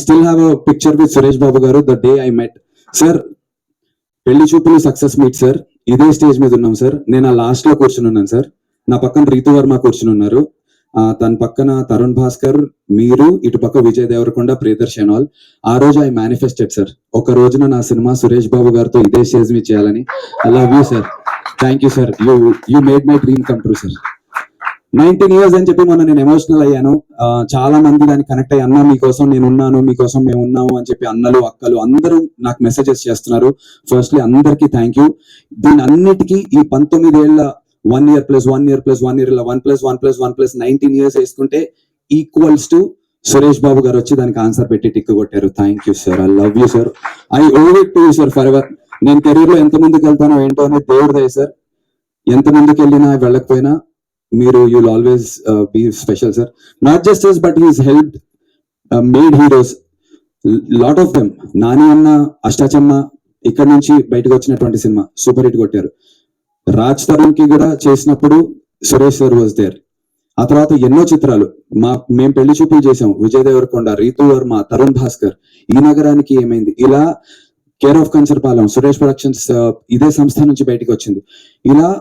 Still have a picture with Suresh Babu garu the day I met. Sir, పెళ్లి చూపులు success meet sir. ఇదే stage మీద ఉన్నాం sir. నేను ఆ లాస్ట్ లో కూర్చుని ఉన్నాను సార్. నా పక్కన రీతు వర్మ కూర్చుని ఉన్నారు. తన పక్కన తరుణ్ భాస్కర్, మీరు, ఇటు పక్క విజయ్ దేవరకొండ, ప్రియదర్శన్ ఆల్. ఆ రోజు ఐ మేనిఫెస్టెడ్ సార్, ఒక రోజున నా సినిమా సురేష్ బాబు గారితో ఇదే స్టేజ్ మీద చేయాలని. I love you sir. Thank you sir. You made my dream come true sir. 19 years అని చెప్పి మొన్న నేను ఎమోషనల్ అయ్యాను. చాలా మంది దాన్ని కనెక్ట్ అయ్యి, అన్న మీకోసం నేను ఉన్నాను, మీకోసం మేము ఉన్నాము అని చెప్పి అన్నలు అక్కలు అందరూ నాకు మెసేజెస్ చేస్తున్నారు. ఫస్ట్లీ అందరికీ థ్యాంక్ యూ. దీని అన్నిటికీ ఈ 19 ఏళ్ల 1 year + 1 year + 1 year 1 + 1 + 1 + 19 years వేసుకుంటే ఈక్వల్స్ టు సురేష్ బాబు గారు వచ్చి దానికి ఆన్సర్ పెట్టి టిక్ కొట్టారు. Thank you sir. I love you sir. I owe it to you sir forever. నేను కెరీర్ లో ఎంత ముందుకు వెళ్తానో ఏంటో అనేది దేవుడి దయ సార్. ఎంత ముందుకు వెళ్ళినా వెళ్ళకపోయినా మీరు you'll always be special sir. Not just us but he's helped made heroes, lot of them. Nani అన్న, అష్టాచమ్మ ఇక్కడ నుంచి బయటకు వచ్చినటువంటి సినిమా సూపర్ హిట్ కొట్టారు. రాజ్ తరుణ్ కి కూడా చేసినప్పుడు సురేష్ సార్ వాజ్ దేర్. ఆ తర్వాత ఎన్నో చిత్రాలు మేము పెళ్లి చూపులు చేసాం. విజయ్ దేవరకొండ, రీతు వర్మ, తరుణ్ భాస్కర్, ఈ నగరానికి ఏమైంది, ఇలా care of Kancharapalem, Suresh productions ఇదే సంస్థ నుంచి బయటకు వచ్చింది. ఇలా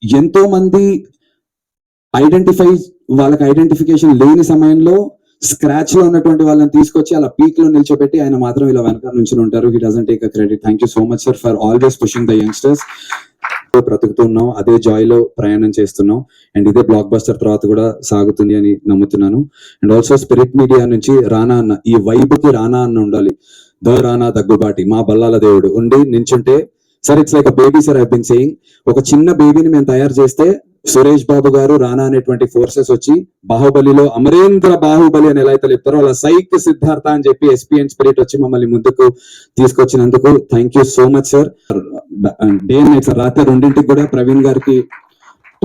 ఎంతో మంది వాళ్ళకి ఐడెంటిఫికేషన్ లేని సమయంలో స్క్రాచ్ లో ఉన్నటువంటి వాళ్ళని తీసుకొచ్చి అలా పీక్ లో నిల్చోబెట్టి ఆయన మాత్రం ఇలా వెనకాల నుంచి ఉంటారు. He doesn't take a credit. Thank you so much sir for always pushing the youngsters. బ్రతుకుతున్నాం, అదే జాయ్ లో ప్రయాణం చేస్తున్నాం. అండ్ ఇదే బ్లాక్ బస్టర్ తర్వాత కూడా సాగుతుంది అని నమ్ముతున్నాను. అండ్ ఆల్సో స్పిరిట్ మీడియా నుంచి రానా అన్న, ఈ వైబ్ కి రానా అన్న ఉండాలి. రానా దగ్గుబాటి, మా బల్లాల దేవుడు ఉండి నించుంటే sir it's like a baby sir. I been saying, ఒక చిన్న బేబీని మేము తయారు చేస్తే సురేష్ బాబు గారు, రానా అనేటువంటి ఫోర్సెస్ వచ్చి బాహుబలిలో అమరేంద్ర బాహుబలి అని ఎలా అయితే చెప్తారో అలా సైక్ సిద్ధార్థ అని చెప్పి ఎస్పీ అండ్ స్పిరిట్ వచ్చి మమ్మల్ని ముందుకు తీసుకొచ్చినందుకు thank you so much sir. Day and night sir, రాత్రి 2ంటికి కూడా ప్రవీణ్ గారికి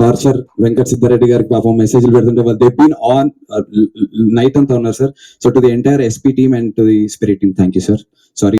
టార్చర్, వెంకట్ సిద్ధారెడ్డి గారికి పాపం మెసేజ్లు పెడుతుంటే వాళ్ళు దే బీన్ ఆన్ నైట్ అంతా ఉన్నారు sir. So to the entire SP team and to the spirit team thank you sir. Sorry.